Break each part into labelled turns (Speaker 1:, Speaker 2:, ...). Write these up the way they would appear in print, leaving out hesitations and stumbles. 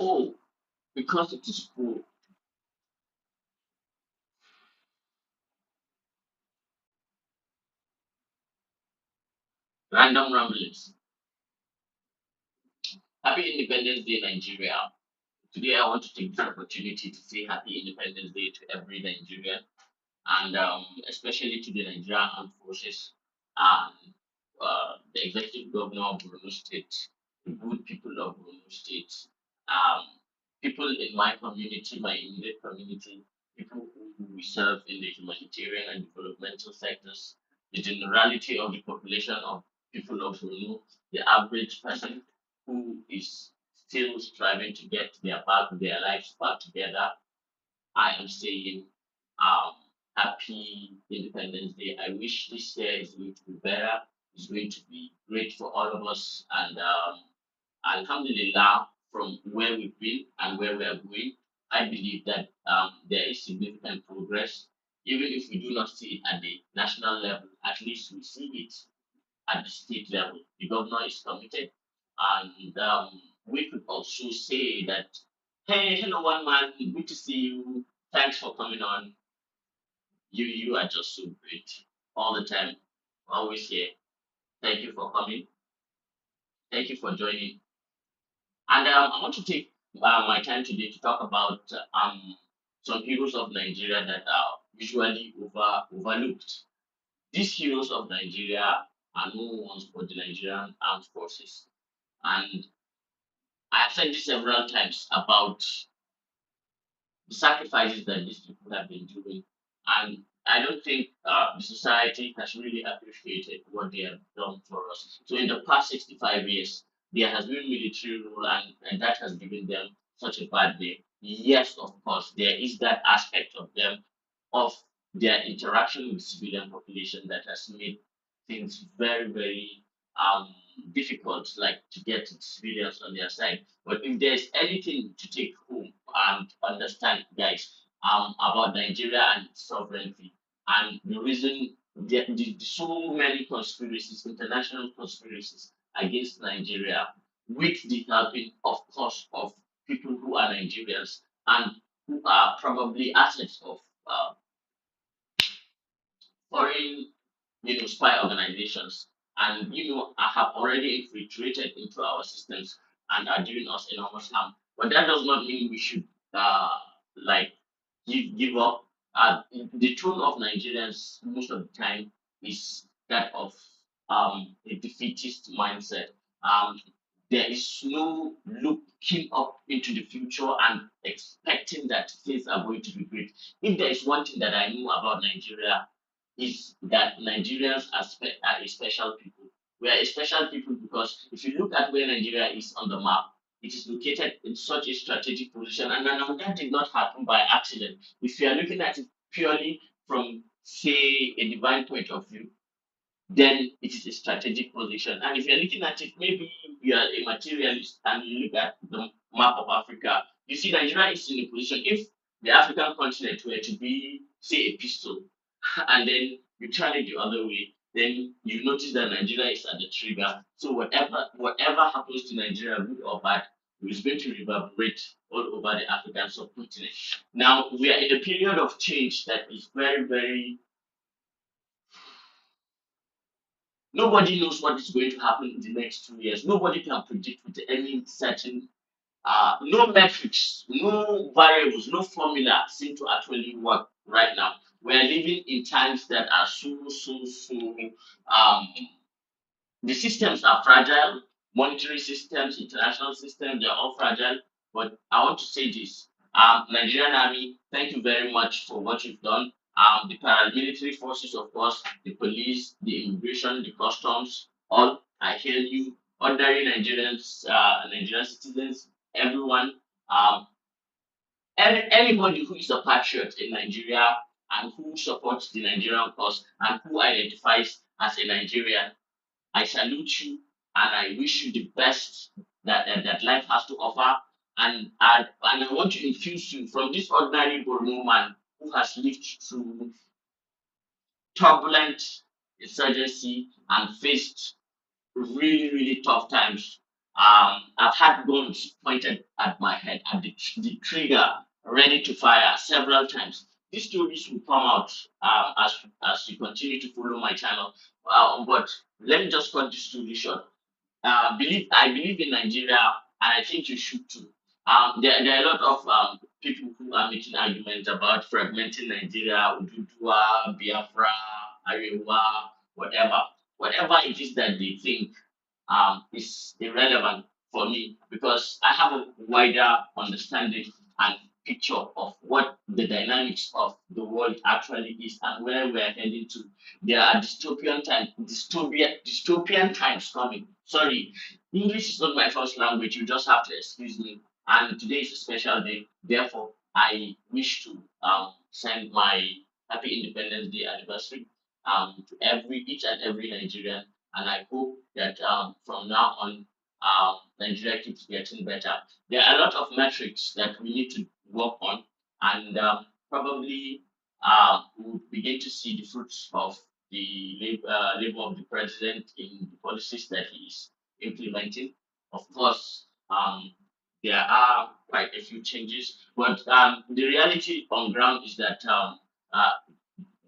Speaker 1: Oh, because it is full. Random ramblings. Happy Independence Day, Nigeria. Today, I want to take this opportunity to say Happy Independence Day to every Nigerian, and especially to the Nigerian Armed Forces and the Executive Governor of Borno State, the good people of Borno State, um, people in my community, my immediate community, people who we serve in the humanitarian and developmental sectors, the generality of the population of people of Borno, the average person who is still striving to get their lives back together. I am saying um, happy Independence Day. I wish this year is going to be better. It's going to be great for all of us. And Alhamdulillah, from where we've been and where we are going, I believe that there is significant progress. Even if we do not see it at the national level, at least we see it at the state level. The governor is committed, and we could also say that, hey, hello, one man, good to see you. Thanks for coming on. You are just so great all the time, always here. Thank you for coming. Thank you for joining. And I want to take my time today to talk about some heroes of Nigeria that are usually overlooked. These heroes of Nigeria are no ones but the Nigerian armed forces. And I have said this several times about the sacrifices that these people have been doing. And I don't think the society has really appreciated what they have done for us. So in the past 65 years, there has been military rule, and that has given them such a bad name. Yes, of course, there is that aspect of them, of their interaction with civilian population that has made things very, very difficult, like to get civilians on their side. But if there's anything to take home and understand, guys, about Nigeria and its sovereignty, and the reason so many conspiracies, international conspiracies against Nigeria, with the helping, of course, of people who are Nigerians and who are probably assets of foreign, spy organizations, and have already infiltrated into our systems and are doing us enormous harm. But that does not mean we should like give up. The tone of Nigerians most of the time is that of a defeatist mindset. Um, there is no looking up into the future and expecting that things are going to be great. If there is one thing that I know about Nigeria, is that Nigerians are a special people. We are a special people because if you look at where Nigeria is on the map, it is located in such a strategic position, and now that did not happen by accident. If you are looking at it purely from, say, a divine point of view, then it is a strategic position. And if you're looking at it, maybe you are a materialist and you look at the map of Africa, you see Nigeria is in a position. If the African continent were to be, say, a pistol, and then you turn it the other way, then you notice that Nigeria is at the trigger. So whatever happens to Nigeria, good or bad, is going to reverberate all over the African subcontinent. Now we are in a period of change that is very, very. Nobody knows what is going to happen in the next 2 years. Nobody can predict with any certain, no metrics, no variables, no formula seem to actually work right now. We are living in times that are so. Um, the systems are fragile. Monetary systems, international systems, they're all fragile. But I want to say this: Nigerian Army, thank you very much for what you've done. The paramilitary forces, of course, the police, the immigration, the customs, all. I hail you, ordinary Nigerians, Nigerian citizens, everyone. Um, Anybody who is a patriot in Nigeria and who supports the Nigerian cause and who identifies as a Nigerian, I salute you and I wish you the best that life has to offer. And I want to infuse you from this ordinary Borno man who has lived through turbulent insurgency and faced really, really tough times. I've had guns pointed at my head at the trigger, ready to fire several times. These stories will come out as you continue to follow my channel. But let me just cut this story short. I believe in Nigeria, and I think you should too. There are a lot of people who are making arguments about fragmenting Nigeria, Ududua, Biafra, Arewa, whatever, whatever it is that they think is irrelevant for me because I have a wider understanding and picture of what the dynamics of the world actually is and where we are heading to. There are dystopian times coming. Sorry, English is not my first language. You just have to excuse me. And today is a special day. Therefore, I wish to send my happy Independence Day anniversary to every each and every Nigerian, and I hope that from now on, Nigeria keeps getting better. There are a lot of metrics that we need to work on, and probably we'll begin to see the fruits of the labor of the president in the policies that he is implementing. Of course, there are quite a few changes, but the reality on ground is that uh,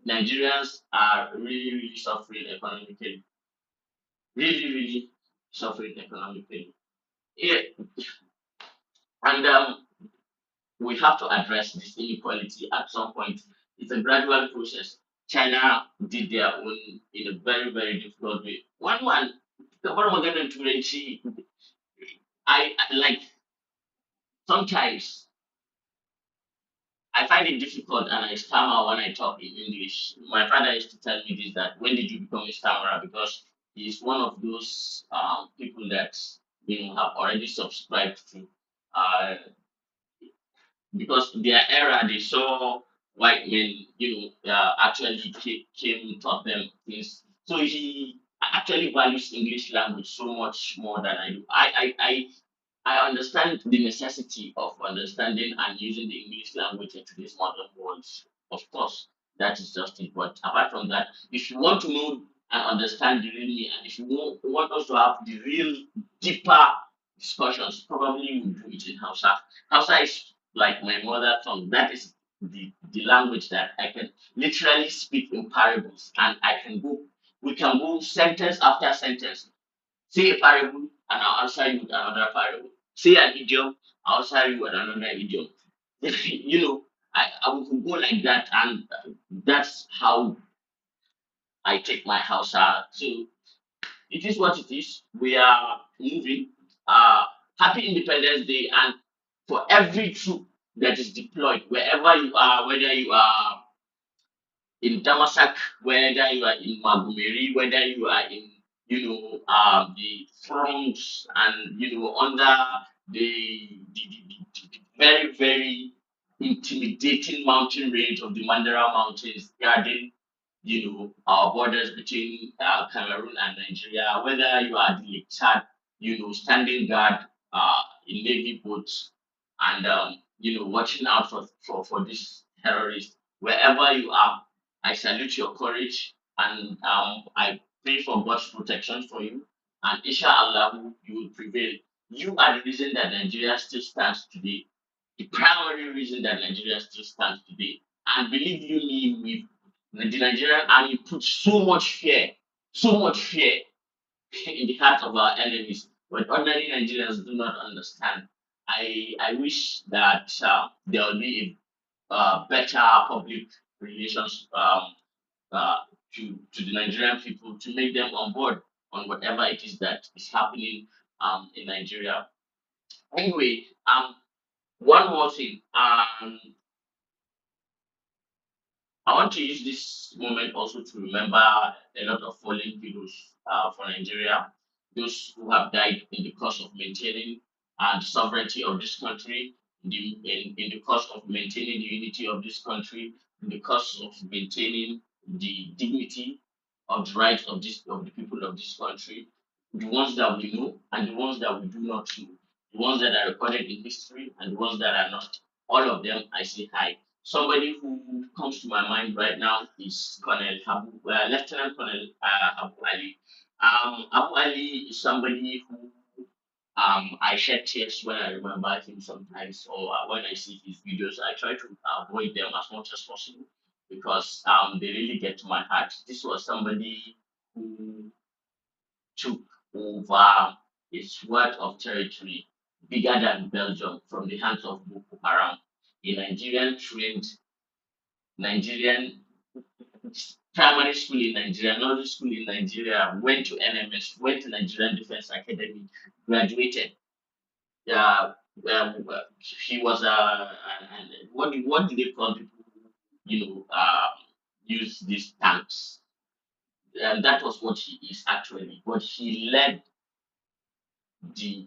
Speaker 1: Nigerians are really, really suffering economically, really suffering economically. Yeah, and we have to address this inequality at some point. It's a gradual process. China did their own in a very difficult way. One, the one again to I like sometimes I find it difficult and I stammer when I talk in English. My father used to tell me this that when did you become a stammerer? Because he's one of those people that have already subscribed to because their era they saw white men actually came taught them things. So he actually values English language so much more than I do. I understand the necessity of understanding and using the English language in today's modern world. Of course, that is just it. But apart from that, if you want to know and understand the real me, and if you want us to have the real deeper discussions, probably we'll do it in Hausa. Hausa is like my mother tongue. That is the language that I can literally speak in parables, and we can go sentence after sentence. Say a parable, and I'll answer you with another parable. Say an idiom, I'll answer you with another idiom. I will go like that, and that's how I take my house out. So it is what it is. We are moving. Happy Independence Day, and for every troop that is deployed, wherever you are, whether you are in Damasak, whether you are in Magumeri, whether you are in, the fronts and, under the very intimidating mountain range of the Mandara Mountains, guarding, our borders between Cameroon and Nigeria, whether you are the Lake Chad, standing guard in Navy boats and, watching out for these terrorists, wherever you are, I salute your courage and I pray for God's protection for you. And inshallah, you will prevail. You are the reason that Nigeria still stands today. The primary reason that Nigeria still stands today. And believe you me, the Nigerian army put so much fear in the heart of our enemies. But ordinary Nigerians do not understand. I wish that there will be a better public relations uh, to the Nigerian people to make them on board on whatever it is that is happening in Nigeria. Anyway, one more thing. I want to use this moment also to remember a lot of fallen heroes for Nigeria, those who have died in the cause of maintaining the sovereignty of this country, in the cause of maintaining the unity of this country, in the cause of maintaining the dignity of the rights of the people of this country, the ones that we know and the ones that we do not know, the ones that are recorded in history and the ones that are not. All of them, I say hi. Somebody who comes to my mind right now is Lieutenant Colonel Abu Ali. Abu Ali is somebody who I shed tears when I remember him sometimes, or when I see his videos. I try to avoid them as much as possible because they really get to my heart. This was somebody who took over a swath of territory bigger than Belgium from the hands of Boko Haram. A Nigerian trained Nigerian primary school in Nigeria, nursery school in Nigeria, went to NMS, went to Nigerian Defense Academy, graduated. Yeah, he was what do they call people who, use these tanks? And that was what he is actually. But he led the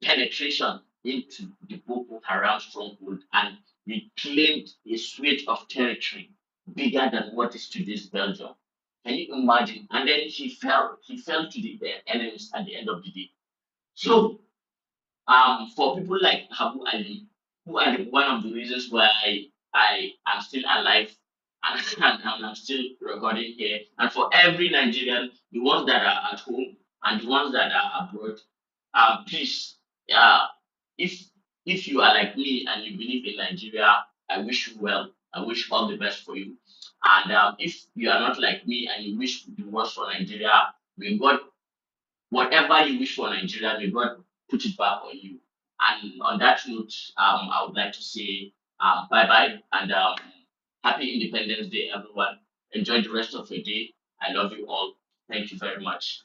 Speaker 1: penetration into the Boko Haram stronghold and reclaimed a swathe of territory bigger than what is today's Belgium. Can you imagine? And then he fell to the enemies at the end of the day. So for people like Abu Ali, who are one of the reasons why I am still alive and I'm still recording here, and for every Nigerian, the ones that are at home and the ones that are abroad, please, uh, if if you are like me and you believe in Nigeria, I wish you well. I wish all the best for you. And if you are not like me and you wish the worst for Nigeria, may God whatever you wish for Nigeria, may God put it back on you. And on that note, I would like to say bye bye and happy Independence Day, everyone. Enjoy the rest of your day. I love you all. Thank you very much.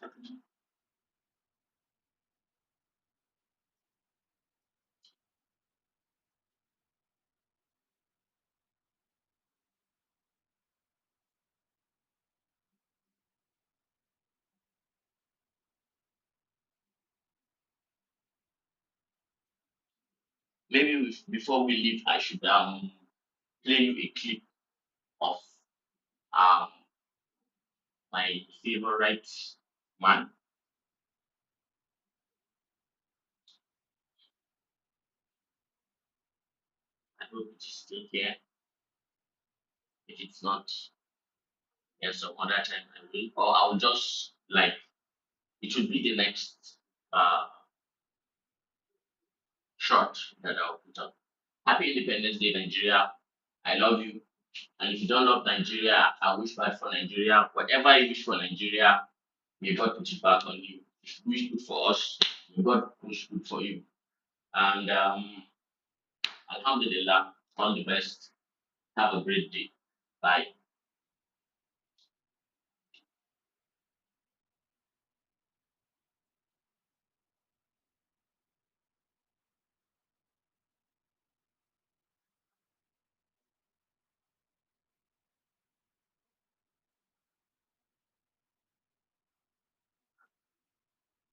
Speaker 1: Maybe before we leave, I should play you a clip of um, my favorite man. I hope it is still here. If it's not, then some other time I will, or I'll just like it will be the next uh, short that I'll put up. Happy Independence Day, Nigeria. I love you. And if you don't love Nigeria, I wish bad for Nigeria. Whatever you wish for Nigeria, may God put it back on you. If you wish good for us, may God wish good for you. And Alhamdulillah, all the best. Have a great day. Bye.